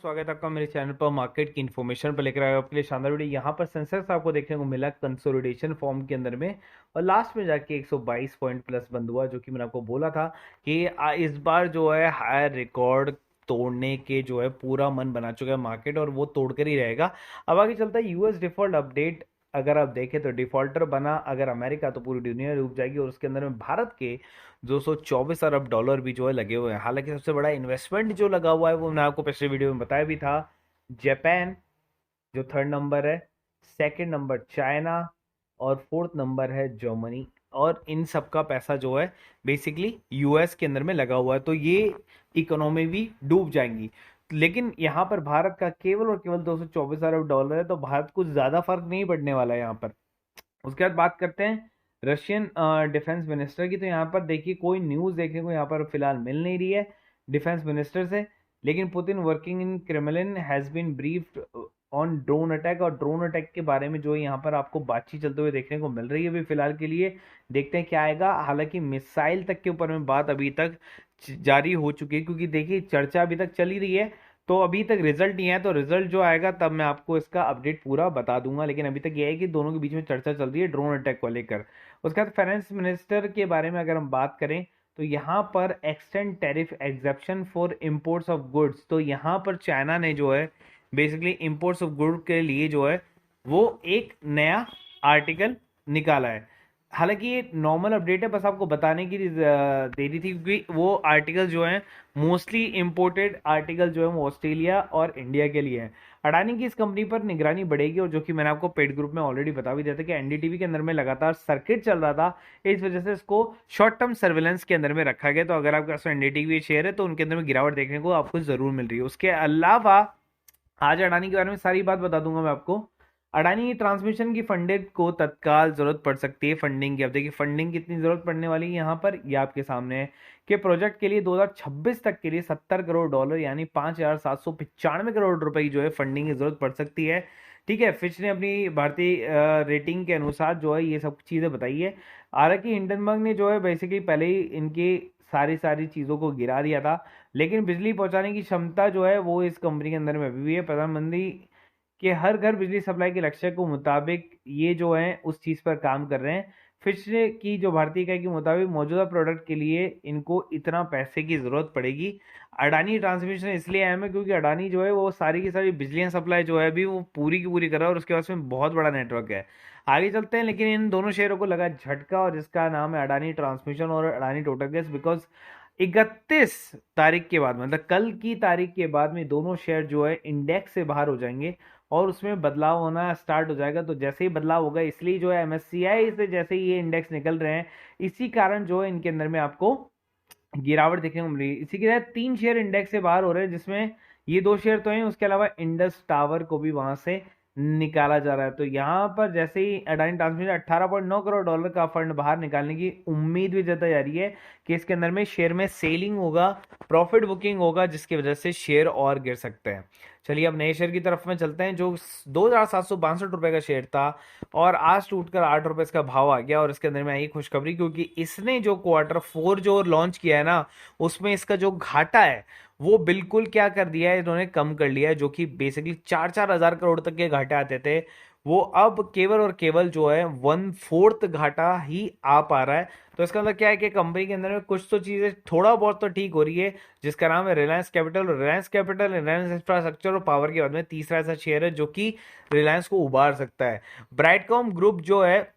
स्वागत है आपका मेरे चैनल पर मार्केट की इन्फॉर्मेशन पर लेकर आया आपके लिए शानदार वीडियो। यहाँ पर सेंसेक्स आपको देखने को मिला कंसोलिडेशन फॉर्म के अंदर में, और लास्ट में जाके 122 पॉइंट प्लस बंद हुआ, जो कि मैंने आपको बोला था कि इस बार जो है हायर रिकॉर्ड तोड़ने के जो है पूरा मन बना चुका है मार्केट, और वो तोड़कर ही रहेगा। अब आगे चलता है यूएस डिफॉल्ट अपडेट। अगर आप देखें तो डिफॉल्टर बना अगर अमेरिका, तो पूरी दुनिया डूब जाएगी, और उसके अंदर में भारत के 224 अरब डॉलर भी जो है लगे हुए हैं। हालांकि सबसे बड़ा इन्वेस्टमेंट जो लगा हुआ है वो मैंने आपको पिछले वीडियो में बताया भी था। जापान जो थर्ड नंबर है, सेकंड नंबर चाइना, और फोर्थ नंबर है जर्मनी। और इन सब का पैसा जो है बेसिकली यूएस के अंदर में लगा हुआ है, तो ये इकोनॉमी भी डूब जाएंगी। लेकिन यहाँ पर भारत का केवल और केवल 224 अरब डॉलर है, तो भारत को ज्यादा फर्क नहीं पड़ने वाला है यहाँ पर। उसके बाद बात करते हैं रशियन डिफेंस मिनिस्टर की। तो यहाँ पर देखिए कोई न्यूज़ देखने को यहाँ पर फिलहाल मिल नहीं रही है डिफेंस मिनिस्टर से। लेकिन Putin working in Kremlin has been briefed on drone attack, और ड्रोन अटैक के बारे में जो है यहाँ पर आपको बातचीत चलते हुए देखने को मिल रही है। अभी फिलहाल के लिए देखते हैं क्या आएगा। हालांकि मिसाइल तक के ऊपर में बात अभी तक जारी हो चुकी है, क्योंकि देखिए चर्चा अभी तक चल ही रही है, तो अभी तक रिजल्ट नहीं है। तो रिजल्ट जो आएगा तब मैं आपको इसका अपडेट पूरा बता दूंगा। लेकिन अभी तक ये है कि दोनों के बीच में चर्चा चल रही है ड्रोन अटैक को लेकर। उसके बाद फाइनेंस मिनिस्टर के बारे में अगर हम बात करें, तो यहाँ पर extend tariff exemption for imports of goods. तो यहाँ पर चाइना ने जो है बेसिकली इंपोर्ट्स ऑफ गुड के लिए जो है वो एक नया आर्टिकल निकाला है। हालांकि ये नॉर्मल अपडेट है, बस आपको बताने की दे रही थी, क्योंकि वो आर्टिकल जो है मोस्टली इंपोर्टेड आर्टिकल जो है वो ऑस्ट्रेलिया और इंडिया के लिए है। अडानी की इस कंपनी पर निगरानी बढ़ेगी, और जो कि मैंने आपको पेड ग्रुप में ऑलरेडी बता भी दिया था कि एनडीटीवी के अंदर में लगातार सर्किट चल रहा था, इस वजह से इसको शॉर्ट टर्म सर्विलेंस के अंदर में रखा गया। तो अगर आपके पास एनडीटीवी शेयर है तो उनके अंदर में गिरावट देखने को आपको जरूर मिल रही है। उसके अलावा आज अडानी के बारे में सारी बात बता दूंगा मैं आपको। अडानी ट्रांसमिशन की फंडेड को तत्काल जरूरत पड़ सकती है फंडिंग की। अब देखिए फंडिंग कितनी जरूरत पड़ने वाली है यहाँ पर, ये आपके सामने है कि प्रोजेक्ट के लिए 2026 तक के लिए 70 करोड़ डॉलर यानी 5,795 करोड़ रुपए की जो है फंडिंग की जरूरत पड़ सकती है। ठीक है, फिच ने अपनी भारतीय रेटिंग के अनुसार जो है ये सब चीजें बताई है। हालांकि हिंडनबर्ग ने जो है बेसिकली पहले ही इनकी सारी सारी चीजों को गिरा दिया था, लेकिन बिजली पहुंचाने की क्षमता जो है वो इस कंपनी के अंदर में अभी भी है। प्रधानमंत्री के हर घर बिजली सप्लाई के लक्ष्य को मुताबिक ये जो है उस चीज पर काम कर रहे हैं। फिच की जो भारतीय इकाई के मुताबिक मौजूदा प्रोडक्ट के लिए इनको इतना पैसे की जरूरत पड़ेगी। अडानी ट्रांसमिशन इसलिए अहम है क्योंकि अडानी जो है वो सारी की सारी बिजली सप्लाई जो है अभी वो पूरी की पूरी कर रहा है, और उसके पास में बहुत बड़ा नेटवर्क है। आगे चलते हैं, लेकिन इन दोनों शेयरों को लगा झटका, और जिसका नाम है अडानी ट्रांसमिशन और अडानी टोटल गैस, बिकॉज 31 तारीख के बाद मतलब कल की तारीख के बाद में दोनों शेयर जो है इंडेक्स से बाहर हो जाएंगे, और उसमें बदलाव होना स्टार्ट हो जाएगा। तो जैसे ही बदलाव होगा, इसलिए जो है एमएससीआई से जैसे ही ये इंडेक्स निकल रहे हैं, इसी कारण जो है इनके अंदर में आपको गिरावट देखने को मिल रही है। इसी के तहत 3 शेयर इंडेक्स से बाहर हो रहे हैं, जिसमें ये 2 शेयर तो हैं, उसके अलावा इंडस टावर को भी वहां से निकाला जा रहा है। तो यहाँ पर जैसे ही अडानी ट्रांसमिशन 18.9 करोड़ डॉलर का फंड बाहर निकालने की उम्मीद भी जताई जा रही है कि इसके अंदर में शेयर में सेलिंग होगा, प्रॉफिट बुकिंग होगा, जिसकी वजह से शेयर और गिर सकते हैं। चलिए अब नए शेयर की तरफ में चलते हैं, जो 2,762 का शेयर था, और आज टूटकर 8 रुपए इसका भाव आ गया। और इसके अंदर में आई खुशखबरी, क्योंकि इसने जो Q4 जो लॉन्च किया है ना, उसमें इसका जो घाटा है वो बिल्कुल क्या कर दिया है, इन्होंने कम कर लिया है। जो कि बेसिकली 4,000 करोड़ तक के घाटे आते थे, वो अब केवल और केवल जो है 1/4 घाटा ही आ पा रहा है। तो इसका मतलब क्या है कि कंपनी के अंदर में कुछ तो चीजें थोड़ा बहुत तो ठीक हो रही है, जिसका नाम है Reliance capital. Reliance capital, Reliance infrastructure और पावर के बाद में तीसरा ऐसा शेयर है जो कि रिलायंस को उबार सकता है। ब्राइटकॉम ग्रुप जो है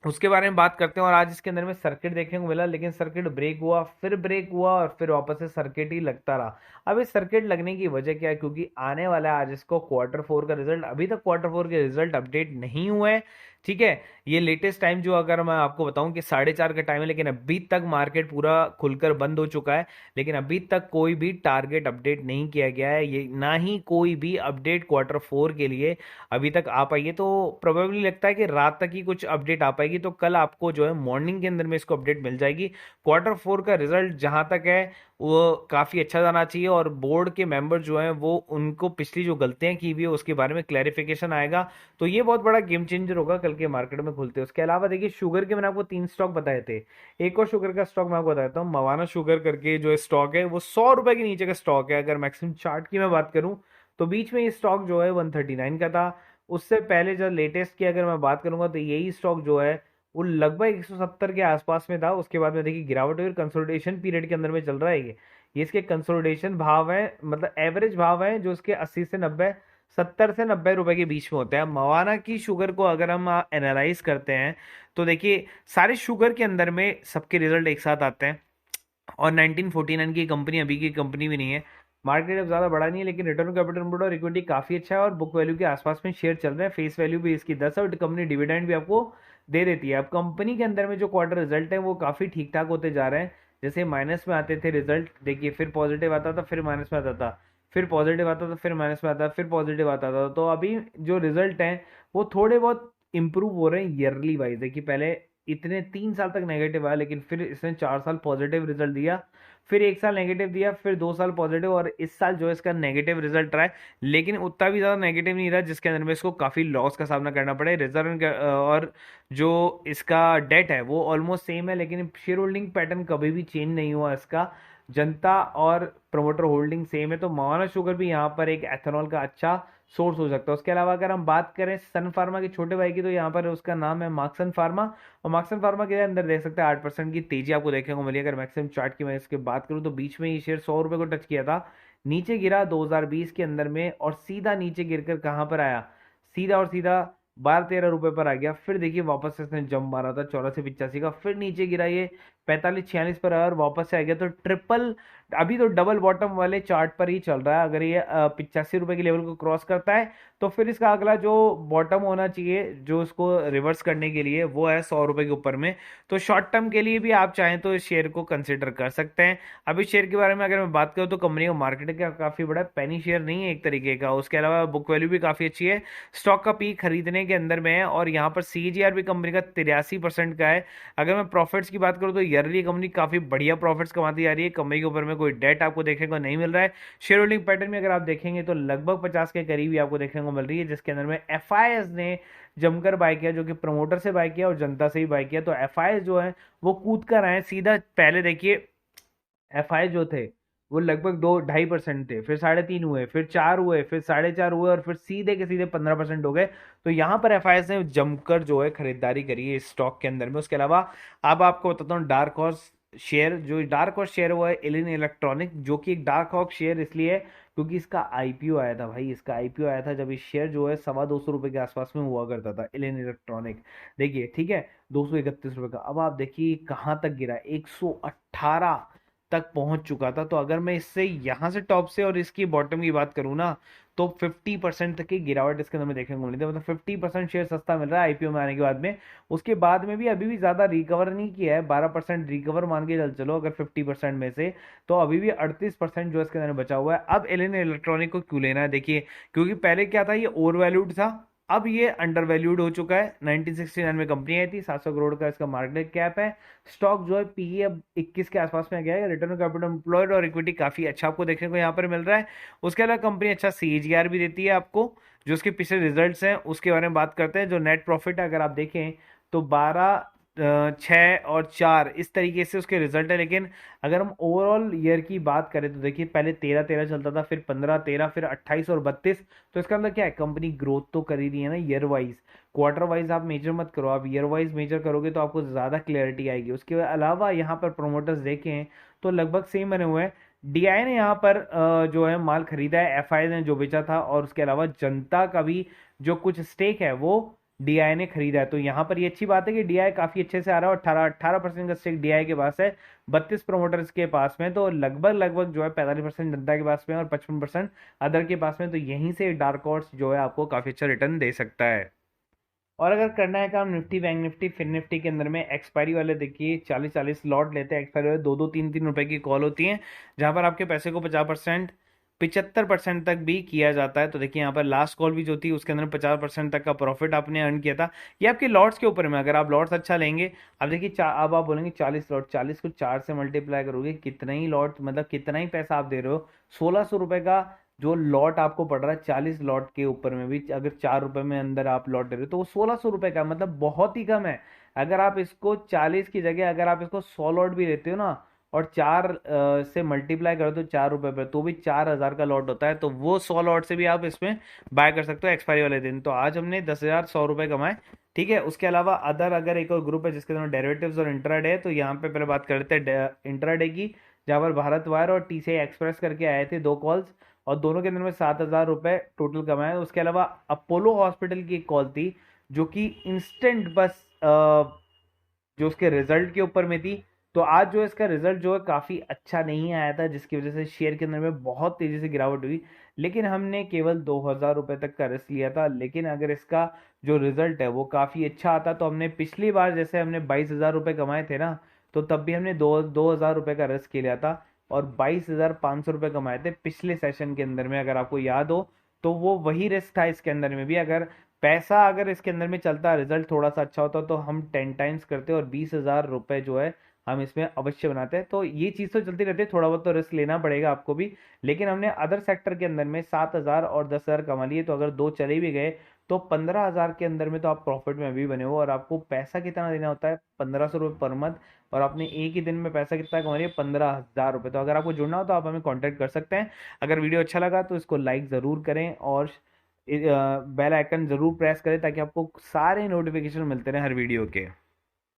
उसके बारे में बात करते हैं, और आज इसके अंदर में सर्किट देखने को मिला, लेकिन सर्किट ब्रेक हुआ, फिर ब्रेक हुआ, और फिर वापस से सर्किट ही लगता रहा। अब इस सर्किट लगने की वजह क्या है, क्योंकि आने वाला है आज इसको Q4 का रिजल्ट। अभी तक Q4 के रिजल्ट अपडेट नहीं हुए हैं। ठीक है, ये लेटेस्ट टाइम जो अगर मैं आपको बताऊं कि 4:30 का टाइम है, लेकिन अभी तक मार्केट पूरा खुलकर बंद हो चुका है, लेकिन अभी तक कोई भी टारगेट अपडेट नहीं किया गया है, ये ना ही कोई भी अपडेट Q4 के लिए अभी तक आ पाई है। तो प्रोबेबली लगता है कि रात तक ही कुछ अपडेट आ पाएगी, तो कल आपको जो है मॉर्निंग के अंदर में इसको अपडेट मिल जाएगी। Q4 का रिजल्ट जहां तक है वो काफी अच्छा जाना चाहिए, और बोर्ड के मेंबर जो हैं वो उनको पिछली जो गलतियां की हुई है उसके बारे में क्लैरिफिकेशन आएगा। तो ये बहुत बड़ा गेम चेंजर होगा कल के मार्केट में खुलते। उसके अलावा देखिए शुगर के मैंने आपको 3 स्टॉक बताए थे, एक और शुगर का स्टॉक मैं आपको बताता हूँ। मवाना शुगर करके जो स्टॉक है वो 100 रुपए के नीचे का स्टॉक है। अगर मैक्सिमम चार्ट की मैं बात करूं तो बीच में ये स्टॉक जो है 139 का था। उससे पहले जो लेटेस्ट की अगर मैं बात करूंगा तो यही स्टॉक जो है वो लगभग 170 के आसपास में था। उसके बाद में देखिए गिरावट हुई और कंसोलिडेशन पीरियड के अंदर में चल रहा है ये इसके कंसोलिडेशन भाव है, मतलब एवरेज भाव है जो इसके 80 से 90, 70 से 90 रुपए के बीच में होता है। मवाना की शुगर को अगर हम एनालाइज करते हैं तो देखिए सारे शुगर के अंदर में सबके रिजल्ट एक साथ आते हैं, और 1949 की कंपनी अभी की कंपनी भी नहीं है। मार्केट अब ज़्यादा बड़ा नहीं है, लेकिन रिटर्न कैपिटल एम्प्लॉयड और इक्विटी काफ़ी अच्छा है और बुक वैल्यू के आसपास में शेयर चल रहे हैं। फेस वैल्यू भी इसकी 10 है और कंपनी डिविडेंड भी आपको दे देती है। अब कंपनी के अंदर में जो क्वार्टर रिजल्ट है वो काफ़ी ठीक ठाक होते जा रहे हैं। जैसे माइनस में आते थे रिजल्ट, देखिए फिर पॉजिटिव आता था, फिर माइनस में आता था, फिर पॉजिटिव आता था, फिर माइनस में आता था, फिर पॉजिटिव आता था। तो अभी जो रिजल्ट हैं वो थोड़े बहुत इंप्रूव हो रहे हैं ईयरली वाइज। देखिए पहले इतने 3 साल तक नेगेटिव आया, लेकिन फिर इसने 4 साल पॉजिटिव रिजल्ट दिया, फिर 1 साल नेगेटिव दिया, फिर 2 साल पॉजिटिव, और इस साल जो है इसका नेगेटिव रिजल्ट रहा है। लेकिन उतना भी ज़्यादा नेगेटिव नहीं रहा जिसके अंदर में इसको काफ़ी लॉस का सामना करना पड़े। रिजर्व और जो इसका डेट है वो ऑलमोस्ट सेम है, लेकिन शेयर होल्डिंग पैटर्न कभी भी चेंज नहीं हुआ इसका। जनता और प्रमोटर होल्डिंग सेम है। तो मवाना शुगर भी यहाँ पर एक एथेनॉल का अच्छा सोर्स हो सकता है। उसके अलावा अगर हम बात करें सन फार्मा के छोटे भाई की, तो यहाँ पर उसका नाम है मार्क्सन फार्मा। और मार्क्सन फार्मा के अंदर देख सकते हैं 8% की तेजी आपको देखने को मिली। अगर मैक्सिमम चार्ट की मैं इसकी बात करूँ तो बीच में ये शेयर 100 रुपये को टच किया था, नीचे गिरा 2020 के अंदर में, और सीधा नीचे गिरकर कहाँ पर आया, सीधा और सीधा 12-13 रुपए पर आ गया। फिर देखिए वापस से इसने जंप मारा था 84-85 का, फिर नीचे गिरा ये 45-46 पर आया और वापस से आ गया। तो ट्रिपल, अभी तो डबल बॉटम वाले चार्ट पर ही चल रहा है। अगर ये 85 रुपए के लेवल को क्रॉस करता है तो फिर इसका अगला जो बॉटम होना चाहिए जो इसको रिवर्स करने के लिए, वो है 100 रुपए के ऊपर में। तो शॉर्ट टर्म के लिए भी आप चाहें तो इस शेयर को कंसिडर कर सकते हैं। अभी शेयर के बारे में अगर मैं बात करूं तो कंपनी का मार्केट का काफी बड़ा पेनी शेयर नहीं है एक तरीके का। उसके अलावा बुक वैल्यू भी काफी अच्छी है, स्टॉक का पीक खरीदने के अंदर में है, और यहाँ पर सीजीआर भी कंपनी का 83% का है। अगर मैं प्रॉफिट्स की बात करूँ तो ईयरली कंपनी काफी बढ़िया प्रॉफिट्स कमाती जा रही है। कंपनी के ऊपर में कोई डेट आपको देखने को नहीं मिल रहा है। शेयर होल्डिंग पैटर्न में अगर आप देखेंगे तो लगभग 50 के करीब ही आपको देखने को मिल रही है, जिसके अंदर में एफआईएस ने जमकर बाय किया, जो कि प्रमोटर से बाय किया और जनता से ही बाय किया। तो एफआईएस जो है वो कूद कर आए सीधा। पहले देखिए एफआई जो थे वो लगभग 2-2.5% थे, फिर 3.5 हुए, फिर 4 हुए, फिर 4.5 हुए, और फिर सीधे के सीधे 15% हो गए। तो यहाँ पर एफआईएस ने जमकर जो है खरीदारी करी है इस स्टॉक के अंदर में। उसके अलावा अब आपको बताता हूँ डार्क हॉर्स शेयर, जो डार्क हॉर्स शेयर वो है एलिन इलेक्ट्रॉनिक, जो कि एक डार्क हॉर्स शेयर इसलिए है क्योंकि इसका आईपीओ आया था भाई। इसका आईपीओ आया था जब इस शेयर जो है 225 रुपए के आसपास में हुआ करता था एलिन इलेक्ट्रॉनिक। देखिए ठीक है, 231 रुपए का। अब आप देखिए कहाँ तक गिरा, 118 तक पहुंच चुका था। तो अगर मैं इससे यहाँ से टॉप से और इसकी बॉटम की बात करूँ ना, तो 50% तक की गिरावट इसके अंदर में देखने को मिली थी। मतलब 50% शेयर सस्ता मिल रहा है आईपीओ में आने के बाद में। उसके बाद में भी अभी भी ज्यादा रिकवर नहीं किया है, 12% रिकवर मान के चल चलो अगर 50% में से, तो अभी भी 38% जो इसके अंदर बचा हुआ है। अब एलिन इलेक्ट्रॉनिक को क्यों लेना है, देखिए क्योंकि पहले क्या था, ये ओवर वैल्यूड था, अब ये अंडर वैल्यूड हो चुका है। 1969 में कंपनी आई थी, 700 करोड़ का इसका मार्केट कैप है। स्टॉक जो है पीई अब 21 के आसपास में आ गया है। रिटर्न कैपिटल एम्प्लॉयड और इक्विटी काफी अच्छा आपको देखने को यहाँ पर मिल रहा है। उसके अलावा कंपनी अच्छा सीएजीआर भी देती है आपको। जो उसके पिछले रिजल्ट्स हैं उसके बारे में बात करते हैं। जो नेट प्रॉफिट है अगर आप देखें तो 12, 6 और 4 इस तरीके से उसके रिजल्ट है। लेकिन अगर हम ओवरऑल ईयर की बात करें तो देखिए पहले 13-13 चलता था, फिर 15-13, फिर 28 और 32। तो इसका मतलब क्या है, कंपनी ग्रोथ तो कर ही रही है ना ईयर वाइज। क्वार्टर वाइज आप मेजर मत करो, आप ईयर वाइज मेजर करोगे तो आपको ज़्यादा क्लैरिटी आएगी। उसके अलावा यहाँ पर प्रोमोटर्स देखें तो लगभग सेम बने हुए हैं। डीआई ने यहाँ पर जो है माल खरीदा है, एफआई ने जो बेचा था, और उसके अलावा जनता का भी जो कुछ स्टेक है वो डीआई ने खरीदा है। तो यहाँ पर ये अच्छी बात है कि डीआई काफी अच्छे से आ रहा है। 18% का स्टेक डीआई के पास है, 32 प्रमोटर्स के पास में। तो लगभग लगभग जो है 45% जनता के पास में और 55% अदर के पास में। तो यहीं से डार्क हॉर्स जो है आपको काफी अच्छा रिटर्न दे सकता है। और अगर करना है काम Nifty, bank Nifty, fin Nifty के अंदर में एक्सपायरी वाले देखिए 40-40 लॉट लेते हैं। एक्सपायरी वाले 2-2, 3-3 रुपए की कॉल होती है, जहां पर आपके पैसे को 50%, 75% तक भी किया जाता है। तो देखिए यहाँ पर लास्ट कॉल भी जो थी उसके अंदर 50% तक का प्रॉफिट आपने अर्न किया था। ये आपके लॉट्स के ऊपर में, अगर आप लॉट्स अच्छा लेंगे। अब देखिए अब आप बोलेंगे 40 लॉट, 40 को 4 से मल्टीप्लाई करोगे कितना ही लॉट, मतलब कितना ही पैसा आप दे रहे हो, 1600 रुपए का जो लॉट आपको पड़ रहा है। 40 लॉट के ऊपर में भी अगर 4 रुपए में अंदर आप लॉट दे रहे हो तो वो 1600 रुपए का, मतलब बहुत ही कम है। अगर आप इसको 40 की जगह अगर आप इसको 100 लॉट भी लेते हो ना, और 4 से मल्टीप्लाई करो तो 4 रुपए पर, तो भी 4,000 का लॉट होता है। तो वो 100 लॉट से भी आप इसमें बाय कर सकते हो एक्सपायरी वाले दिन। तो आज हमने 10,100 रुपये कमाए। ठीक है, उसके अलावा अदर अगर एक और ग्रुप है जिसके अंदर डेरिवेटिव्स और इंट्राडे है, तो यहाँ पे पहले बात कर लेते हैं इंट्राडे की, जहाँ पर भारत वायर और टीसीआई एक्सप्रेस करके आए थे 2 कॉल्स, और दोनों के अंदर में 7,000 रुपये टोटल कमाए। उसके अलावा अपोलो हॉस्पिटल की एक कॉल थी जो कि इंस्टेंट बस जो उसके रिजल्ट के ऊपर में थी। तो आज जो इसका रिजल्ट जो है काफ़ी अच्छा नहीं आया था, जिसकी वजह से शेयर के अंदर में बहुत तेज़ी से गिरावट हुई। लेकिन हमने केवल 2,000 रुपये तक का रिस्क लिया था। लेकिन अगर इसका जो रिजल्ट है वो काफ़ी अच्छा आता, तो हमने पिछली बार जैसे हमने 22,000 रुपये कमाए थे ना, तो तब भी हमने 2,000 रुपये का रिस्क लिया था और 22,500 रुपये कमाए थे पिछले सेशन के अंदर में, अगर आपको याद हो। तो वो वही रिस्क था इसके अंदर में भी। अगर पैसा अगर इसके अंदर में चलता, रिजल्ट थोड़ा सा अच्छा होता, तो हम 10 टाइम्स करते और 20,000 रुपये जो है हम इसमें अवश्य बनाते हैं। तो ये चीज़ तो चलती रहती है, थोड़ा बहुत तो रिस्क लेना पड़ेगा आपको भी। लेकिन हमने अदर सेक्टर के अंदर में 7,000 और 10,000 कमा लिए, तो अगर दो चले भी गए तो 15,000 के अंदर में तो आप प्रॉफिट में अभी बने हो। और आपको पैसा कितना देना होता है, 1,500 रुपये पर मंथ, और आपने एक ही दिन में पैसा कितना कमा लिया, 15,000 रुपये। तो अगर आपको जुड़ना हो तो आप हमें कॉन्टैक्ट कर सकते हैं। अगर वीडियो अच्छा लगा तो इसको लाइक ज़रूर करें और बेल आइकन ज़रूर प्रेस करें, ताकि आपको सारे नोटिफिकेशन मिलते रहें हर वीडियो के।